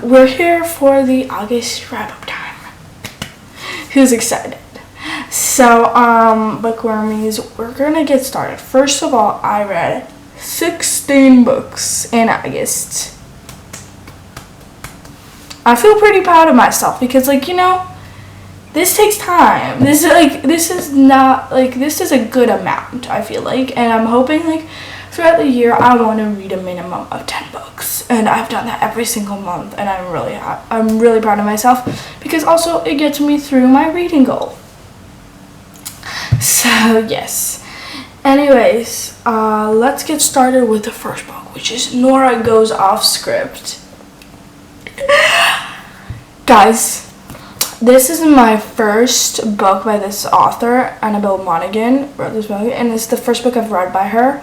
we're here for the August wrap-up time. Who's excited? So, bookwormies, we're gonna get started. First of all, I read 16 books in August. I feel pretty proud of myself because, this takes time. This is a good amount, I feel like, and I'm hoping, throughout the year, I want to read a minimum of 10 books, and I've done that every single month, and I'm really proud of myself because also it gets me through my reading goal. So yes. Anyways, let's get started with the first book, which is Nora Goes Off Script. Guys, this is my first book by this author. Annabelle Monaghan wrote this book, and it's the first book I've read by her.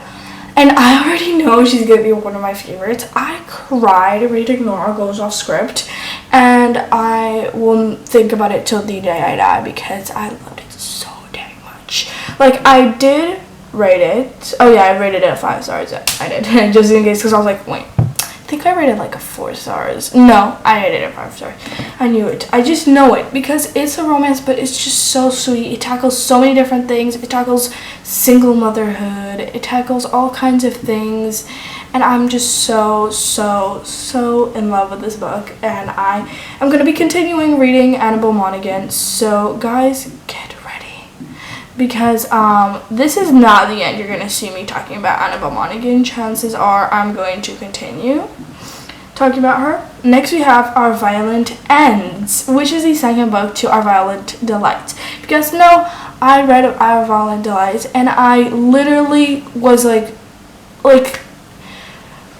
And I already know she's going to be one of my favorites. I cried reading Nora Goes Off Script, and I will think about it till the day I die because I loved it so dang much. I did rate it. Oh yeah, I rated it 5 stars. I did, just in case, because I was like, wait. I think I rated 4 stars. No, I rated it 5 stars. I knew it. I just know it because it's a romance, but it's just so sweet. It tackles so many different things. It tackles single motherhood. It tackles all kinds of things. And I'm just so in love with this book. And I am going to be continuing reading Annabelle Monaghan. So, guys, get ready. Because this is not the end. You're going to see me talking about Annabelle Monaghan. Chances are I'm going to continue talking about her. Next we have Our Violent Ends, which is the second book to Our Violent Delights. Because I read Our Violent Delights and I literally was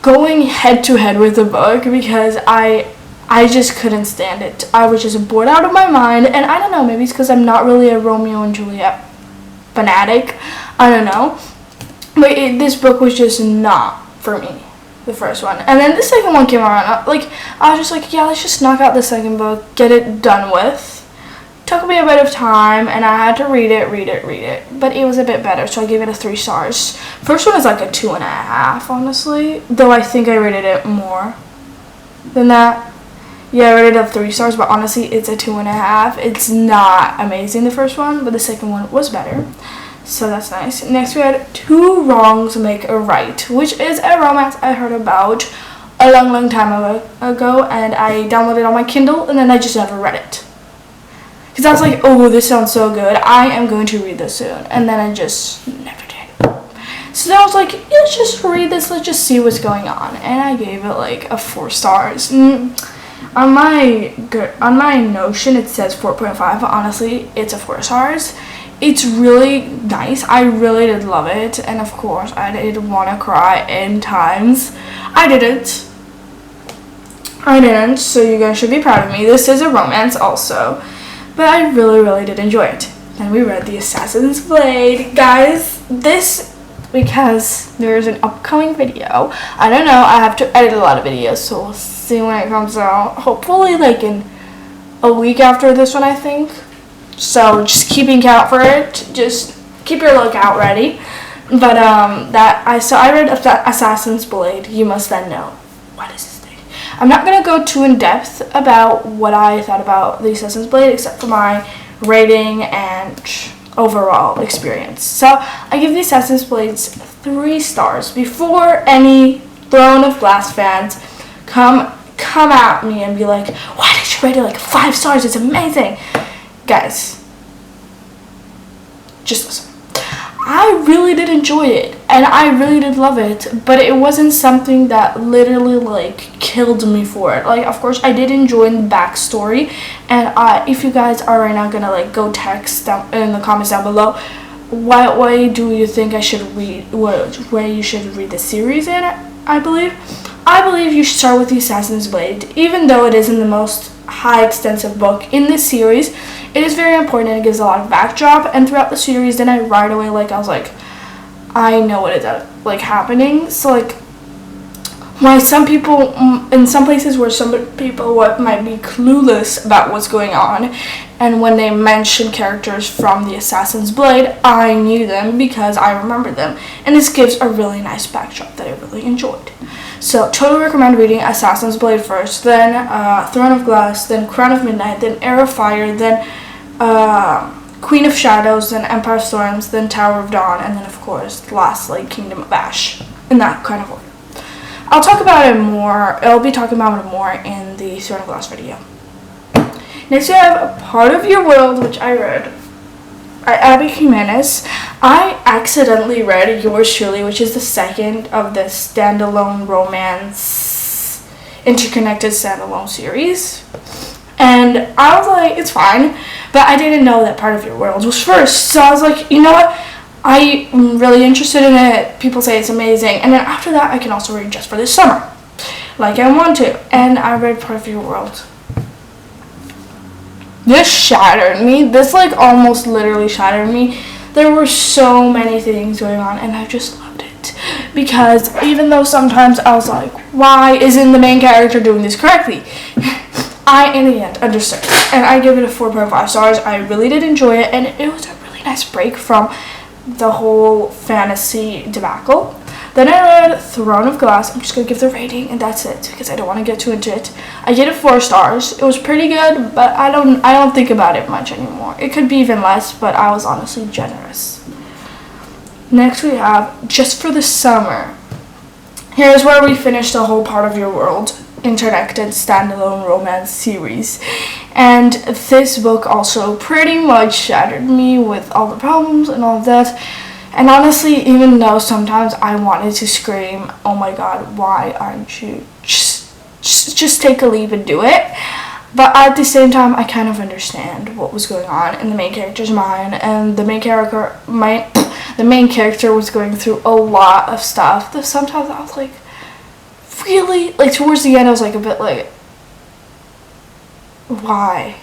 going head to head with the book because I just couldn't stand it. I was just bored out of my mind, and I don't know, maybe it's because I'm not really a Romeo and Juliet fanatic. I don't know. But this book was just not for me, the first one. And then the second one came around. I was just like, yeah, let's just knock out the second book, get it done with. Took me a bit of time, and I had to read it. But it was a bit better, so I gave it a 3 stars. First one is a 2.5, honestly. Though I think I rated it more than that. Yeah, I rated it 3 stars, but honestly, it's a 2.5. It's not amazing, the first one, but the second one was better. So that's nice. Next, we had Two Wrongs Make a Right, which is a romance I heard about a long time ago, and I downloaded it on my Kindle, and then I just never read it. Because I was like, oh, this sounds so good. I am going to read this soon. And then I just never did. So then I was like, let's just read this. Let's just see what's going on. And I gave it a 4 stars. On my Notion, it says 4.5, but honestly, it's a 4 stars. It's really nice. I really did love it, and of course, I did want to cry in times. I didn't, so you guys should be proud of me. This is a romance also, but I really did enjoy it. Then we read The Assassin's Blade. Guys, because there's an upcoming video. I don't know, I have to edit a lot of videos, so we'll see when it comes out. Hopefully in a week after this one, I think. So just keeping count for it. Just keep your lookout ready. But I read Assassin's Blade. You must then know, what is this thing? I'm not gonna go too in depth about what I thought about the Assassin's Blade, except for my rating and overall experience. So I give the Assassin's Blades 3 stars. Before any Throne of Glass fans come at me and be like, why did you rate it 5 stars? It's amazing. Guys, just listen. I really did enjoy it, and I really did love it, but it wasn't something that literally killed me for it. Of course, I did enjoy the backstory, and if you guys are right now gonna go text down in the comments down below, what way do you think I should read? What way you should read the series in? I believe you should start with the Assassin's Blade, even though it isn't the most high extensive book in this series. It is very important, and it gives a lot of backdrop, and throughout the series then I right away I was like, I know what is happening. So why some people in some places where some people might be clueless about what's going on, and when they mention characters from the Assassin's Blade, I knew them because I remembered them, and this gives a really nice backdrop that I really enjoyed. So totally recommend reading Assassin's Blade first, then Throne of Glass, then Crown of Midnight, then Heir of Fire, then Queen of Shadows, then Empire of Storms, then Tower of Dawn, and then of course lastly Kingdom of Ash, in that kind of order. I'll talk about it more. I'll be talking about it more in the Throne of Glass video. Next we have A Part of Your World, which I read by Abby Jimenez. I accidentally read Yours Truly, which is the second of the standalone romance, interconnected standalone series. And I was like, it's fine, but I didn't know that Part of Your World was first. So I was like, you know what? I'm really interested in it. People say it's amazing. And then after that, I can also read Just for This Summer, like I want to. And I read Part of Your World. This shattered me. This like almost literally shattered me. There were so many things going on, and I just loved it. Because even though sometimes I was like, why isn't the main character doing this correctly? I, in the end, understood. And I give it a 4.5 stars. I really did enjoy it, and it was a really nice break from the whole fantasy debacle. Then I read Throne of Glass. I'm just going to give the rating, and that's it, because I don't want to get too into it. I gave it 4 stars. It was pretty good, but I don't think about it much anymore. It could be even less, but I was honestly generous. Next we have Just for the Summer. Here's where we finish the whole Part of Your World interconnected standalone romance series. And this book also pretty much shattered me with all the problems and all of that. And honestly, even though sometimes I wanted to scream, oh my god, why aren't you just take a leap and do it? But at the same time, I kind of understand what was going on in the main character's mind, and the main character was going through a lot of stuff that sometimes I was like, really? Like towards the end I was like a bit like, why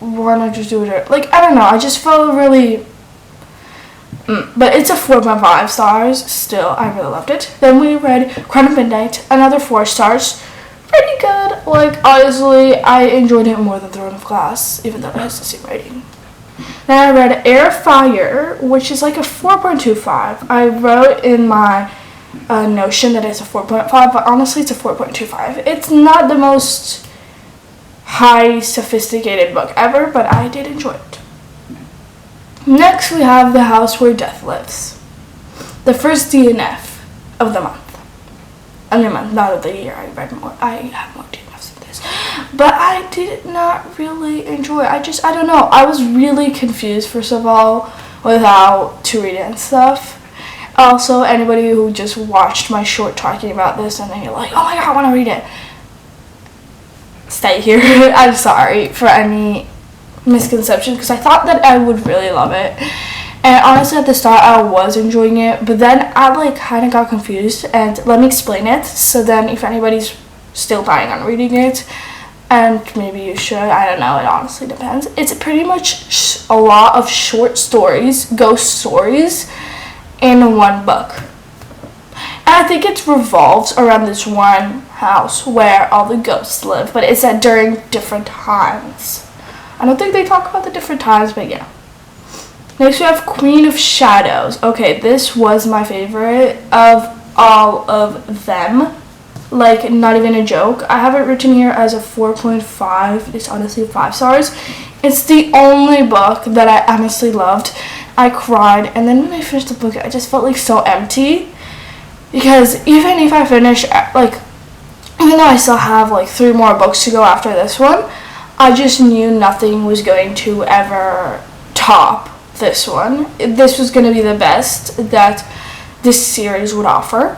not just do it? Like, I don't know, I just felt really but it's a 4.5 stars still. I really loved it. Then we read Crown of Midnight, another 4 stars. Pretty good. Like, honestly, I enjoyed it more than Throne of Glass, even though it has the same rating. Then I read Heir of Fire, which is like a 4.25. I wrote in my notion that it's a 4.5, but honestly it's a 4.25. It's not the most high sophisticated book ever, but I did enjoy it. Next we have The House Where Death Lives, the first DNF of the month. Not of the year. I have more DNFs than this, but I did not really enjoy it. I don't know, I was really confused first of all with how to read it and stuff. Also, anybody who just watched my short talking about this and then you're like, oh my god, I want to read it, stay here. I'm sorry for any misconceptions, because I thought that I would really love it, and honestly at the start I was enjoying it, but then I like kind of got confused, and let me explain it. So then if anybody's still planning on reading it, and maybe you should, I don't know, it honestly depends. It's pretty much a lot of short stories, ghost stories, in one book. And I think it revolves around this one house where all the ghosts live, but it's at during different times. I don't think they talk about the different times, but yeah. Next we have Queen of Shadows. Okay, this was my favorite of all of them. Like, not even a joke. I have it written here as a 4.5. It's honestly 5 stars. It's the only book that I honestly loved. I cried, and then when I finished the book, I just felt like so empty. Because even if I finish, like, even though I still have like 3 more books to go after this one, I just knew nothing was going to ever top this one. This was going to be the best that this series would offer.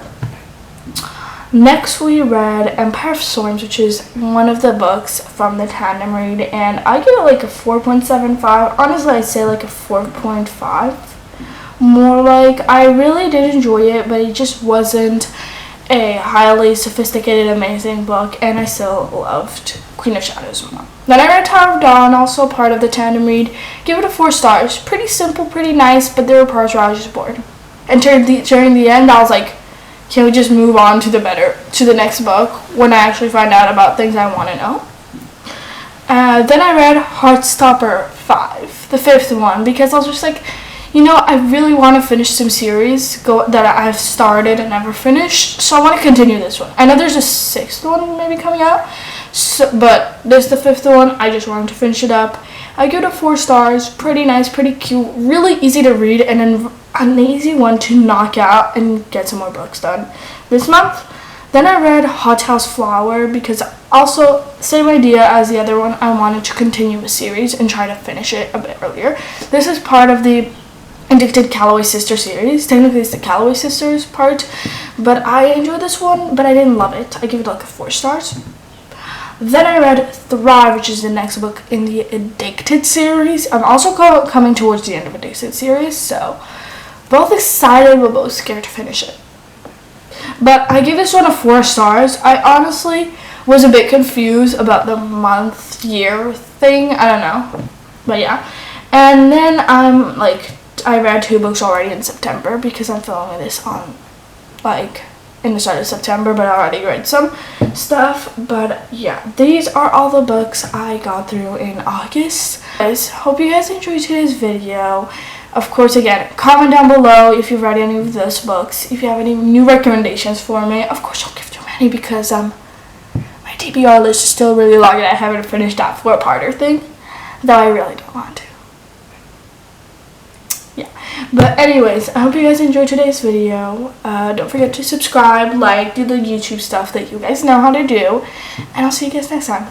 Next we read Empire of Storms, which is one of the books from the tandem read, and I give it like a 4.75. Honestly, I'd say like a 4.5. More like, I really did enjoy it, but it just wasn't a highly sophisticated, amazing book, and I still loved Queen of Shadows more. Then I read Tower of Dawn, also part of the tandem read. Give it a 4 stars. Pretty simple, pretty nice, but there were parts where I was just bored. And during the end, I was like, can we just move on to the next book when I actually find out about things I want to know? Then I read Heartstopper 5, the 5th one, because I was just like, you know, I really want to finish some series that I've started and never finished, so I want to continue this one. I know there's a 6th one maybe coming out, but this is the 5th one. I just wanted to finish it up. I give it 4 stars. Pretty nice, pretty cute, really easy to read, and an easy one to knock out and get some more books done this month. Then I read Hot House Flower because also same idea as the other one. I wanted to continue a series and try to finish it a bit earlier. This is part of the Addicted Calloway Sister series. Technically it's the Calloway Sisters part, but I enjoyed this one, but I didn't love it. I give it like 4 stars. Then I read Thrive, which is the next book in the Addicted series. I'm also coming towards the end of Addicted series, so both excited but both scared to finish it. But I give this one 4 stars. I honestly was a bit confused about the month-year thing. I don't know. But yeah. And then I read 2 books already in September because I'm filming this on in the start of September, but I already read some stuff. But yeah, these are all the books I got through in August. Guys, hope you guys enjoyed today's video. Of course, again, comment down below if you've read any of those books. If you have any new recommendations for me, of course I'll give too many because my TBR list is still really long and I haven't finished that 4-parter thing, though I really don't want to. Yeah, but anyways, I hope you guys enjoyed today's video. Don't forget to subscribe, do the YouTube stuff that you guys know how to do, and I'll see you guys next time.